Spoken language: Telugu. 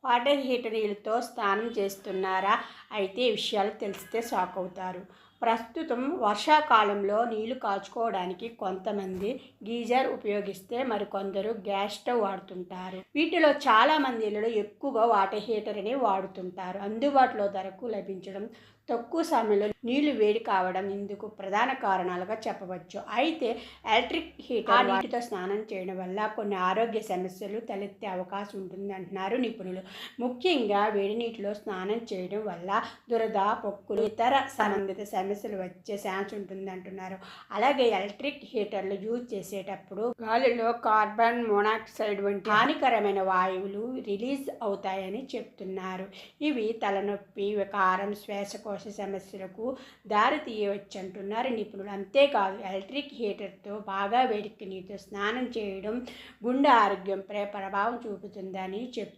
వాటర్ హీటర్ నీళ్ళతో స్నానం చేస్తున్నారా? అయితే ఈ విషయాలు తెలిస్తే షాక్ అవుతారు. ప్రస్తుతం వర్షాకాలంలో నీళ్లు కాచుకోవడానికి కొంతమంది గీజర్ ఉపయోగిస్తే మరికొందరు గ్యాస్ స్టవ్ వాడుతుంటారు. వీటిలో చాలామంది ఇళ్లలో ఎక్కువగా వాటర్ హీటర్ని వాడుతుంటారు. అందుబాటులో ధరకు లభించడం, తక్కువ సమయంలో నీళ్లు వేడి కావడం ఇందుకు ప్రధాన కారణాలుగా చెప్పవచ్చు. అయితే ఎలక్ట్రిక్ హీటర్ వాటితో స్నానం చేయడం వల్ల కొన్ని ఆరోగ్య సమస్యలు తలెత్తే అవకాశం ఉంటుంది అంటున్నారు నిపుణులు. ముఖ్యంగా వేడి నీటిలో స్నానం చేయడం వల్ల దురద, పొక్కులు, ఇతర సంబంధిత సమస్యలు వచ్చే ఛాన్స్ ఉంటుంది అంటున్నారు. అలాగే ఎలక్ట్రిక్ హీటర్లు యూజ్ చేసేటప్పుడు గాలిలో కార్బన్ మోనాక్సైడ్ వంటి హానికరమైన వాయువులు రిలీజ్ అవుతాయని చెప్తున్నారు. ఇవి తలనొప్పి, వికారం, శ్వాసకోశ సమస్యలకు దారి తీయవచ్చు అంటున్నారు నిపుణులు. అంతేకాదు ఎలక్ట్రిక్ హీటర్తో బాగా వేడికి నీటితో స్నానం చేయడం గుండె ఆరోగ్యంపై ప్రభావం చూపుతుందని చెప్తున్నారు.